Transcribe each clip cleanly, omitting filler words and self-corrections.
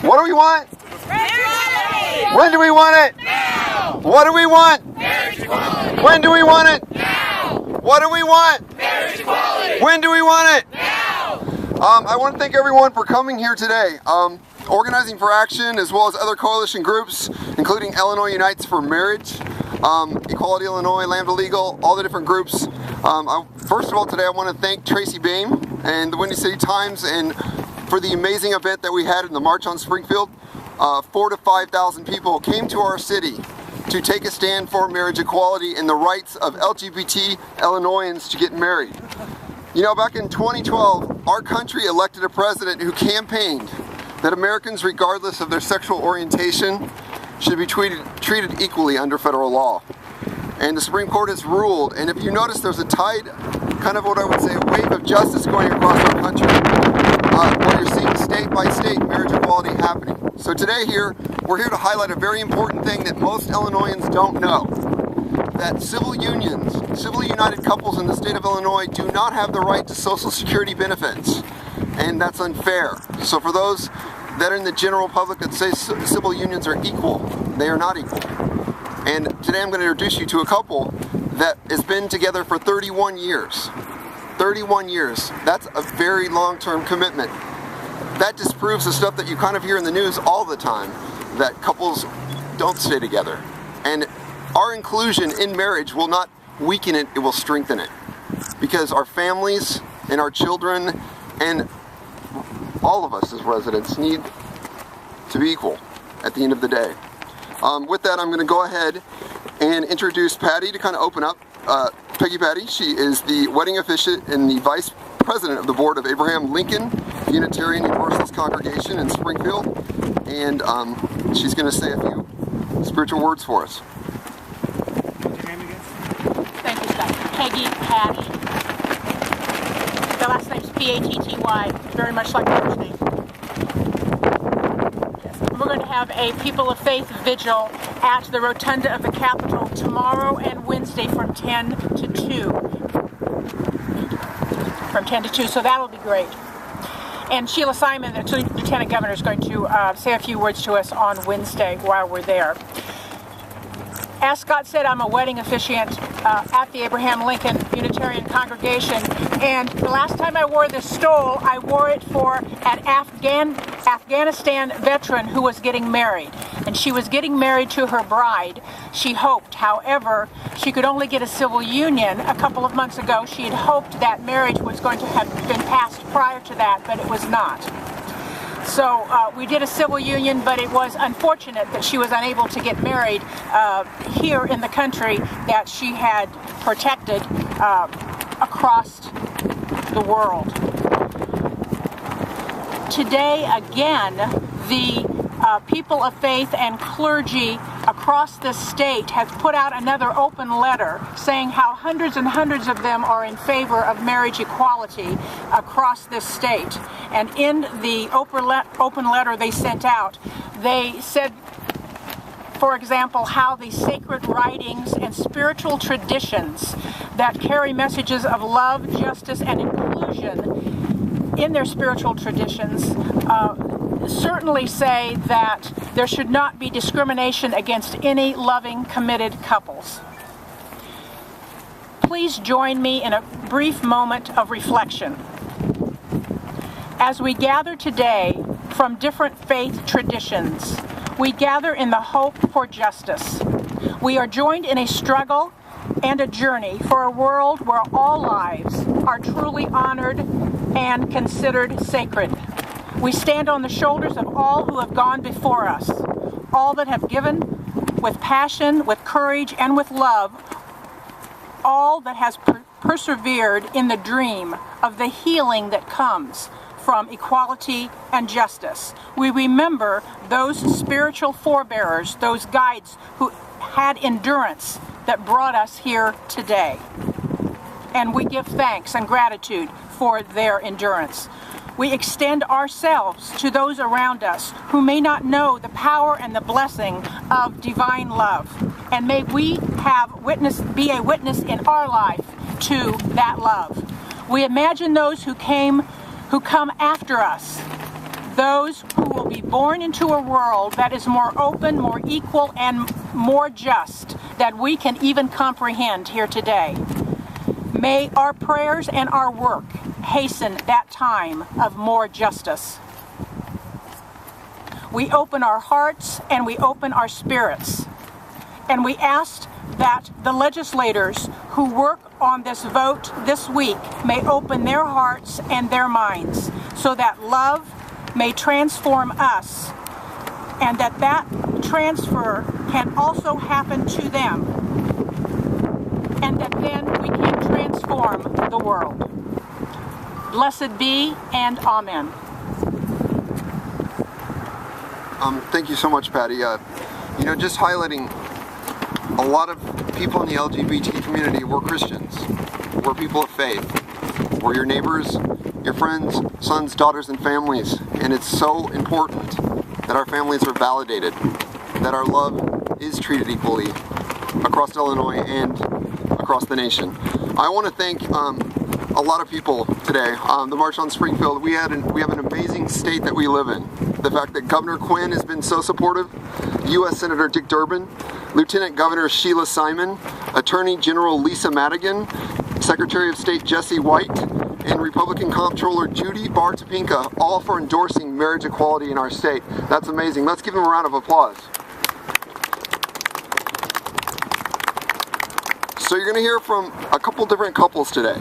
What do we want? Marriage! When do we want it? Now! What do we want? Marriage equality! When do we want it? Now! What do we want? Marriage equality! When do we want it? Now! I want to thank everyone for coming here today. Organizing for Action, as well as other coalition groups, including Illinois Unites for Marriage, Equality Illinois, Lambda Legal, all the different groups. First of all, today I want to thank Tracy, Baim, and the Windy City Times, and for the amazing event that we had in the March on Springfield. 4,000 to 5,000 people came to our city to take a stand for marriage equality and the rights of LGBT Illinoisans to get married. You know, back in 2012, our country elected a president who campaigned that Americans, regardless of their sexual orientation, should be treated equally under federal law. And the Supreme Court has ruled, and if you notice, there's a tide, kind of what I would say, a wave of justice going across our country, where you're seeing state by state marriage equality happening. So today we're here to highlight a very important thing that most Illinoisans don't know. That civil unions, civil united couples in the state of Illinois do not have the right to Social Security benefits. And that's unfair. So for those that are in the general public that say civil unions are equal, they are not equal. And today I'm going to introduce you to a couple that has been together for 31 years. 31 years. That's a very long-term commitment. That disproves the stuff that you kind of hear in the news all the time, that couples don't stay together. And our inclusion in marriage will not weaken it, it will strengthen it. Because our families and our children and all of us as residents need to be equal at the end of the day. With that, I'm going to go ahead and introduce Patty to kind of open up. Peggy Patty, she is the wedding officiant and the vice president of the board of Abraham Lincoln Unitarian Universalist congregation in Springfield, and she's going to say a few spiritual words for us. Thank you, Scott. Peggy Patty. The last name's P-A-T-T-Y, very much like the first name. We're going to have a People of Faith vigil at the Rotunda of the Capitol tomorrow and Wednesday from 10 to 2. From 10 to 2, so that'll be great. And Sheila Simon, the Lieutenant Governor, is going to say a few words to us on Wednesday while we're there. As Scott said, I'm a wedding officiant at the Abraham Lincoln Unitarian congregation, and the last time I wore this stole, I wore it for an Afghanistan veteran who was getting married, and she was getting married to her bride. She hoped, however, she could only get a civil union. A couple of months ago, she had hoped that marriage was going to have been passed prior to that, but it was not. So we did a civil union, but it was unfortunate that she was unable to get married here in the country that she had protected across the world. Today, again, the people of faith and clergy across the state have put out another open letter saying how hundreds and hundreds of them are in favor of marriage equality across this state. And in the open letter they sent out, they said, for example, how the sacred writings and spiritual traditions that carry messages of love, justice, and inclusion in their spiritual traditions certainly say that there should not be discrimination against any loving, committed couples. Please join me in a brief moment of reflection. As we gather today from different faith traditions, we gather in the hope for justice. We are joined in a struggle and a journey for a world where all lives are truly honored and considered sacred. We stand on the shoulders of all who have gone before us, all that have given with passion, with courage, and with love, all that has persevered in the dream of the healing that comes from equality and justice. We remember those spiritual forebearers, those guides who had endurance that brought us here today. And we give thanks and gratitude for their endurance. We extend ourselves to those around us who may not know the power and the blessing of divine love. And may we be a witness in our life to that love. We imagine those who come after us, those who will be born into a world that is more open, more equal, and more just than we can even comprehend here today. May our prayers and our work hasten that time of more justice. We open our hearts and we open our spirits, and we ask that the legislators who work on this vote this week may open their hearts and their minds so that love may transform us, and that transfer can also happen to them, and that then we can transform the world. Blessed be, and amen. Thank you so much, Patty. Just highlighting a lot of people in the LGBT community, we're Christians. We're people of faith. We're your neighbors, your friends, sons, daughters, and families. And it's so important that our families are validated, that our love is treated equally across Illinois and across the nation. I want to thank a lot of people today. The March on Springfield, we have an amazing state that we live in. The fact that Governor Quinn has been so supportive, U.S. Senator Dick Durbin, Lieutenant Governor Sheila Simon, Attorney General Lisa Madigan, Secretary of State Jesse White, and Republican Comptroller Judy Bar Topinka, all for endorsing marriage equality in our state. That's amazing. Let's give them a round of applause. So you're going to hear from a couple different couples today.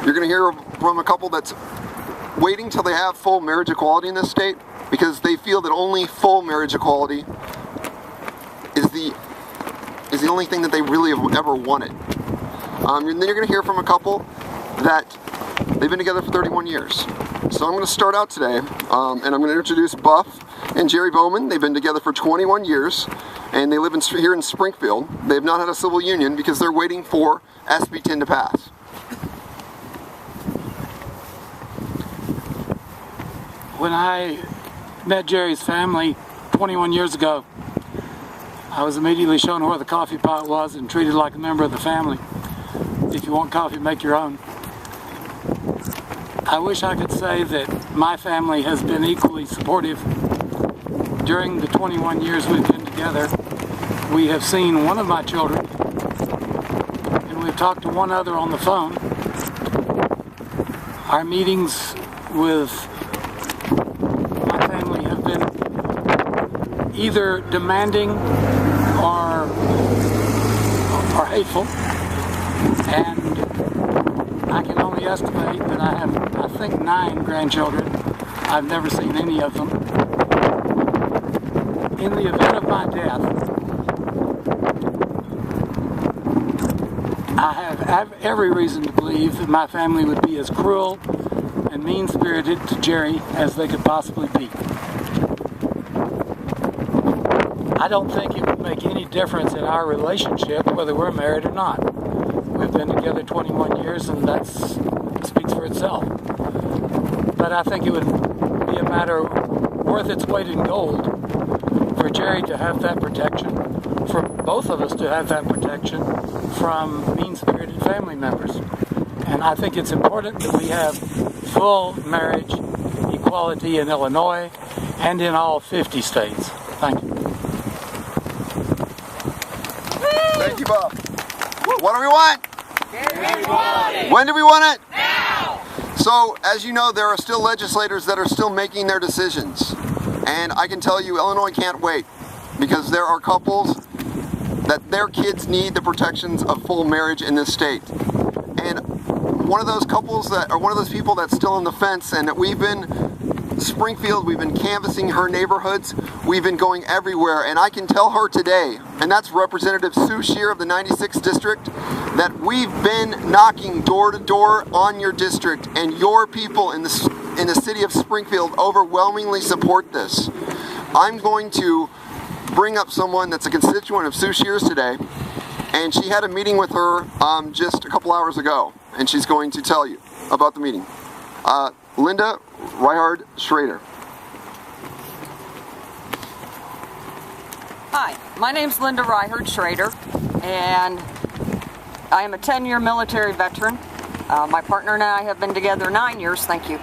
You're going to hear from a couple that's waiting till they have full marriage equality in this state because they feel that only full marriage equality is the only thing that they really have ever wanted. And then you're going to hear from a couple that they've been together for 31 years. So I'm going to start out today, and I'm going to introduce Buff and Jerry Bowman. They've been together for 21 years, and they live here in Springfield. They have not had a civil union because they're waiting for SB 10 to pass. When I met Jerry's family 21 years ago, I was immediately shown where the coffee pot was and treated like a member of the family. If you want coffee, make your own. I wish I could say that my family has been equally supportive. During the 21 years we've been together, we have seen one of my children, and we've talked to one other on the phone. Our meetings with my family have been either demanding or hateful, and I can only estimate that I have, I think, 9 grandchildren. I've never seen any of them. In the event of my death, I have every reason to believe that my family would be as cruel and mean-spirited to Jerry as they could possibly be. I don't think it would make any difference in our relationship whether we're married or not. We've been together 21 years, and that speaks for itself. But I think it would be a matter worth its weight in gold for Jerry to have that protection, for both of us to have that protection from mean-spirited family members. And I think it's important that we have full marriage equality in Illinois and in all 50 states. Thank you. Thank you, Bob. What do we want? When do we want it? Now! So, as you know, there are still legislators that are still making their decisions. And I can tell you, Illinois can't wait, because there are couples that their kids need the protections of full marriage in this state. And one of those couples that, or one of those people that's still on the fence, and that we've been Springfield, we've been canvassing her neighborhoods, we've been going everywhere, and I can tell her today, and that's Representative Sue Scheer of the 96th District, that we've been knocking door to door on your district, and your people in the city of Springfield overwhelmingly support this. I'm going to bring up someone that's a constituent of Sue Scheer's today, and she had a meeting with her just a couple hours ago, and she's going to tell you about the meeting. Linda Ryherd-Schroeder. Hi, my name's Linda Ryherd-Schroeder, and I am a 10-year military veteran. My partner and I have been together 9 years, thank you.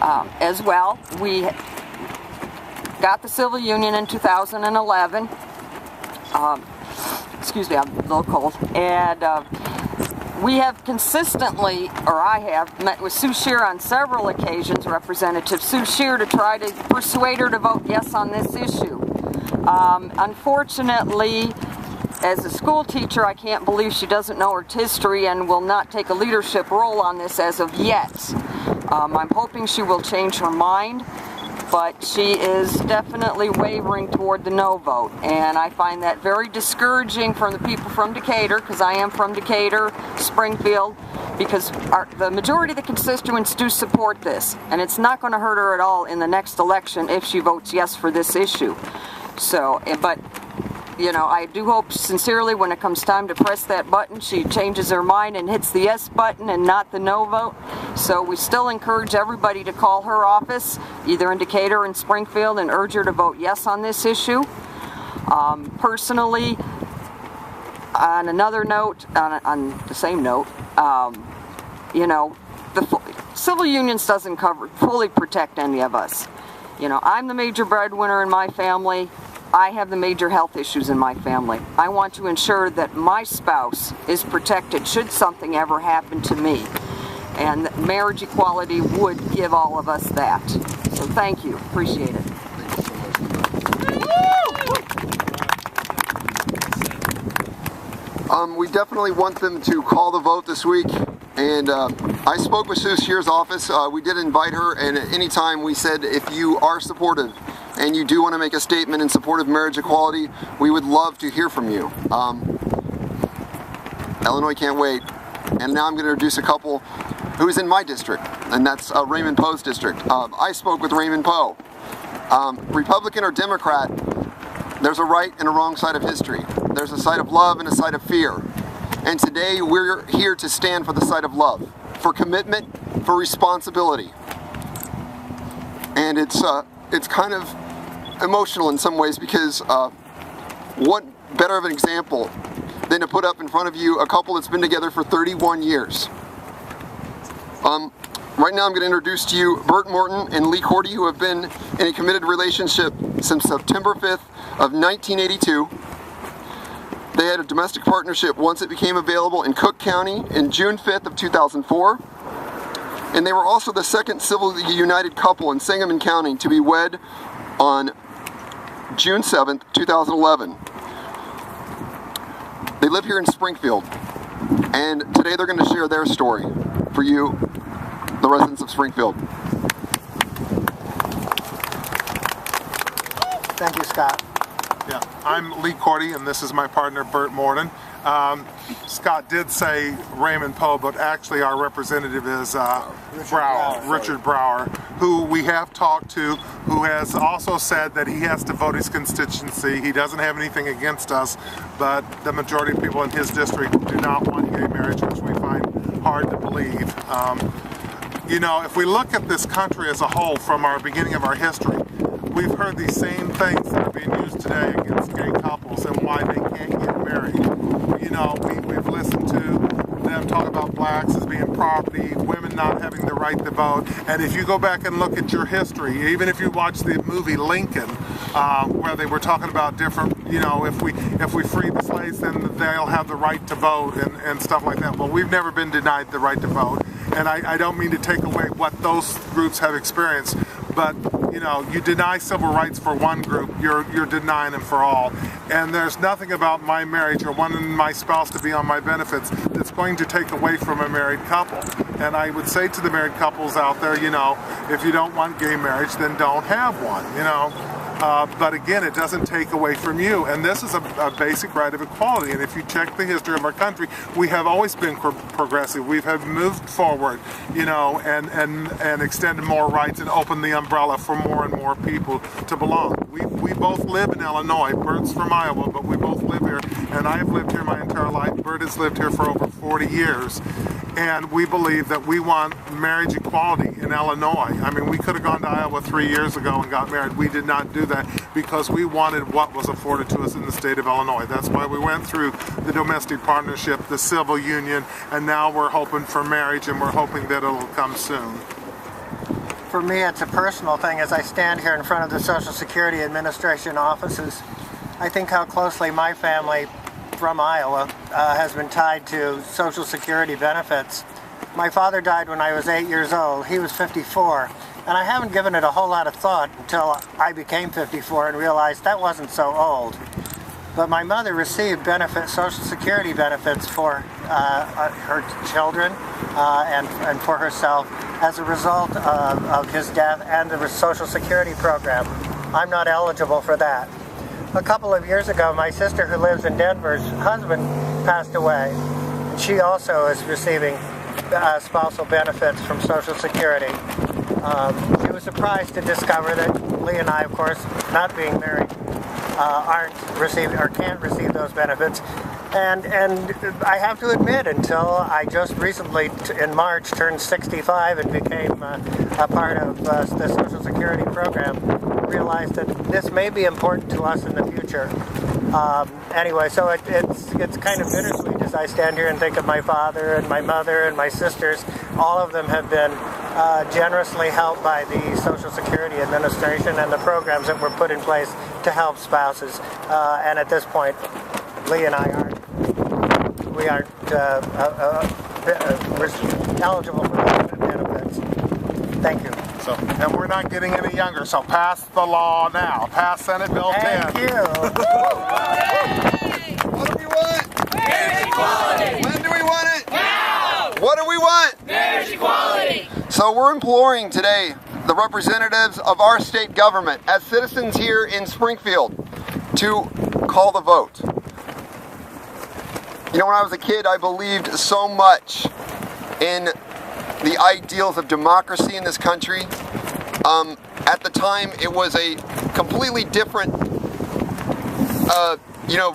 As well, we got the civil union in 2011. Excuse me, I'm a little cold. And we have consistently, or I have, met with Sue Shear on several occasions, Representative Sue Shear, to try to persuade her to vote yes on this issue. Unfortunately, as a school teacher, I can't believe she doesn't know her history and will not take a leadership role on this as of yet. I'm hoping she will change her mind, but she is definitely wavering toward the no vote, and I find that very discouraging from the people from Decatur, because I am from Decatur, Springfield, because the majority of the constituents do support this, and it's not going to hurt her at all in the next election if she votes yes for this issue. So, but you know, I do hope sincerely when it comes time to press that button, she changes her mind and hits the yes button and not the no vote. So we still encourage everybody to call her office, either in Decatur or in Springfield, and urge her to vote yes on this issue. Personally, on another note, on the same note, you know, the civil unions doesn't fully protect any of us. You know, I'm the major breadwinner in my family. I have the major health issues in my family. I want to ensure that my spouse is protected should something ever happen to me. And marriage equality would give all of us that. So thank you. Appreciate it. We definitely want them to call the vote this week. And I spoke with Sue Shear's office. We did invite her, and at any time we said if you are supportive and you do want to make a statement in support of marriage equality, we would love to hear from you. Illinois can't wait. And now I'm going to introduce a couple who's in my district, and that's Raymond Poe's district. I spoke with Raymond Poe. Republican or Democrat, there's a right and a wrong side of history. There's a side of love and a side of fear. And today we're here to stand for the side of love, for commitment, for responsibility. And it's kind of emotional in some ways, because what better of an example than to put up in front of you a couple that's been together for 31 years. Right now I'm going to introduce to you Bert Morton and Lee Korty, who have been in a committed relationship since September 5th of 1982. They had a domestic partnership once it became available in Cook County in June 5th of 2004. And they were also the second civilly united couple in Sangamon County to be wed on June 7th, 2011. They live here in Springfield, and today they're going to share their story for you, the residents of Springfield. Thank you, Scott. Yeah, I'm Lee Korty, and this is my partner, Bert Morton. Scott did say Raymond Poe, but actually our representative is Richard Brower, who we have talked to, who has also said that he has to vote his constituency. He doesn't have anything against us, but the majority of people in his district do not want gay marriage, which we find hard to believe. You know, if we look at this country as a whole from our beginning of our history, we've heard these same things that are being used today against gay couples and why they can't get married. You know, we've listened to them talk about blacks as being property, women not having the right to vote. And if you go back and look at your history, even if you watch the movie Lincoln, where they were talking about different, you know, if we free the slaves, then they'll have the right to vote and stuff like that. Well, we've never been denied the right to vote. And I don't mean to take away what those groups have experienced, but you know, you deny civil rights for one group, you're denying them for all. And there's nothing about my marriage or wanting my spouse to be on my benefits that's going to take away from a married couple. And I would say to the married couples out there, you know, if you don't want gay marriage, then don't have one, you know. But again, it doesn't take away from you. And this is a basic right of equality. And if you check the history of our country, we have always been progressive. We have moved forward, you know, and extended more rights and opened the umbrella for more and more people to belong. We both live in Illinois. Bert's from Iowa, but we both live here. And I have lived here my entire life. Bert has lived here for over 40 years. And we believe that we want marriage equality in Illinois. I mean, we could have gone to Iowa 3 years ago and got married. We did not do that because we wanted what was afforded to us in the state of Illinois. That's why we went through the domestic partnership, the civil union, and now we're hoping for marriage, and we're hoping that it'll come soon. For me, it's a personal thing. As I stand here in front of the Social Security Administration offices, I think how closely my family from Iowa has been tied to Social Security benefits. My father died when I was 8 years old. He was 54. And I haven't given it a whole lot of thought until I became 54 and realized that wasn't so old. But my mother received Social Security benefits for her children and for herself as a result of his death and the Social Security program. I'm not eligible for that. A couple of years ago, my sister who lives in Denver's husband passed away. She also is receiving spousal benefits from Social Security. She was surprised to discover that Lee and I, of course, not being married, aren't receiving or can't receive those benefits. And I have to admit, until I just recently, in March, turned 65 and became a part of the Social Security program, realized that this may be important to us in the future. Anyway, so it's kind of bittersweet as I stand here and think of my father and my mother and my sisters. All of them have been generously helped by the Social Security Administration and the programs that were put in place to help spouses. And at this point, Lee and I aren't eligible for those benefits. Thank you. So, and we're not getting any younger, so pass the law now. Pass Senate Bill 10. Thank you. What do we want? Marriage equality! When do we want it? Now! What do we want? Marriage equality! So we're imploring today the representatives of our state government as citizens here in Springfield to call the vote. You know, when I was a kid, I believed so much in the ideals of democracy in this country. At the time, it was a completely different,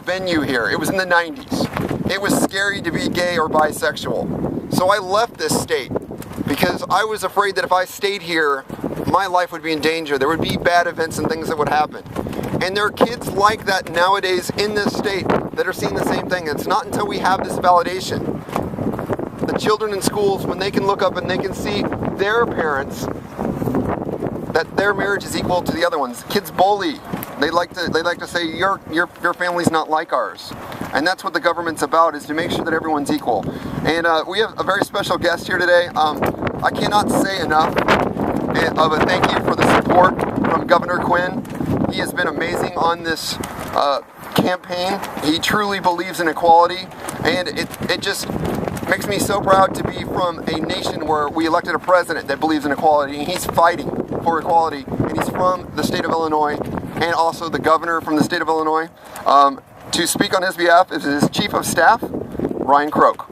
venue here. It was in the 90s. It was scary to be gay or bisexual. So I left this state because I was afraid that if I stayed here, my life would be in danger. There would be bad events and things that would happen. And there are kids like that nowadays in this state that are seeing the same thing. It's not until we have this validation. The children in schools, when they can look up and they can see their parents, that their marriage is equal to the other ones. Kids bully. They like to say your family's not like ours. And that's what the government's about, is to make sure that everyone's equal. And we have a very special guest here today. I cannot say enough of a thank you for the support from Governor Quinn. He has been amazing on this campaign. He truly believes in equality, and it just makes me so proud to be from a nation where we elected a president that believes in equality, and he's fighting for equality, and he's from the state of Illinois, and also the governor from the state of Illinois. To speak on his behalf is his Chief of Staff, Ryan Croke.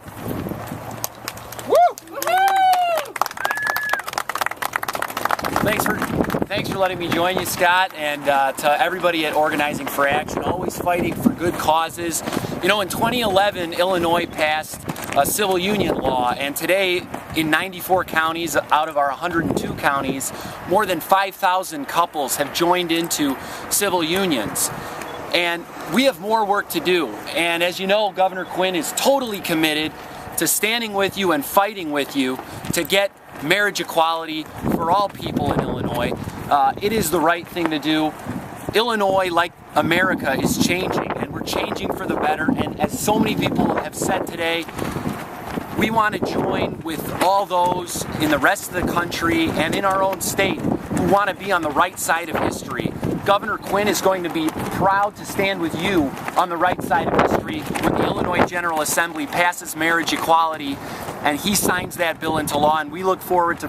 Thanks for letting me join you, Scott, and to everybody at Organizing for Action, always fighting for good causes. You know, in 2011, Illinois passed a civil union law, and today, in 94 counties out of our 102 counties, more than 5,000 couples have joined into civil unions. And we have more work to do. And as you know, Governor Quinn is totally committed to standing with you and fighting with you to get marriage equality for all people in Illinois. It is the right thing to do. Illinois, like America, is changing, and we're changing for the better. And as so many people have said today, we want to join with all those in the rest of the country and in our own state who want to be on the right side of history. Governor Quinn is going to be proud to stand with you on the right side of history when the Illinois General Assembly passes marriage equality and he signs that bill into law, and we look forward to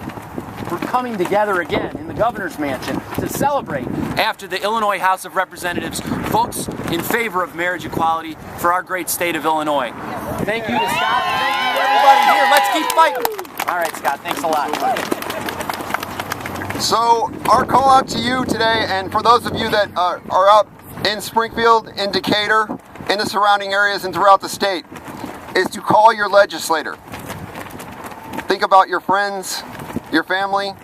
coming together again in the governor's mansion to celebrate after the Illinois House of Representatives votes in favor of marriage equality for our great state of Illinois. Thank you to Scott. Thank you to everybody here. Let's keep fighting. All right, Scott, thanks a lot. So our call out to you today, and for those of you that are out in Springfield, in Decatur, in the surrounding areas and throughout the state, is to call your legislator. Think about your friends, your family.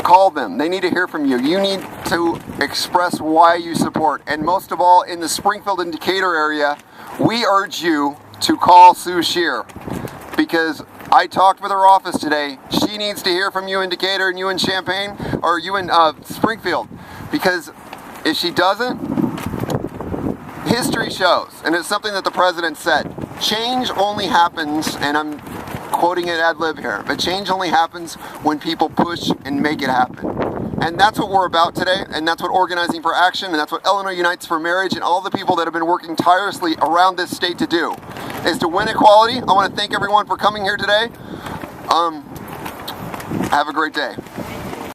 Call them. They need to hear from you. You need to express why you support. And most of all, in the Springfield and Decatur area, we urge you to call Sue Scheer, because I talked with her office today. She needs to hear from you in Decatur and you in Champaign, or you in Springfield, because if she doesn't, history shows, and it's something that the president said, change only happens, and I'm quoting it ad lib here, but change only happens when people push and make it happen. And that's what we're about today, and that's what Organizing for Action, and that's what Illinois Unites for Marriage, and all the people that have been working tirelessly around this state to do, is to win equality. I want to thank everyone for coming here today. Have a great day.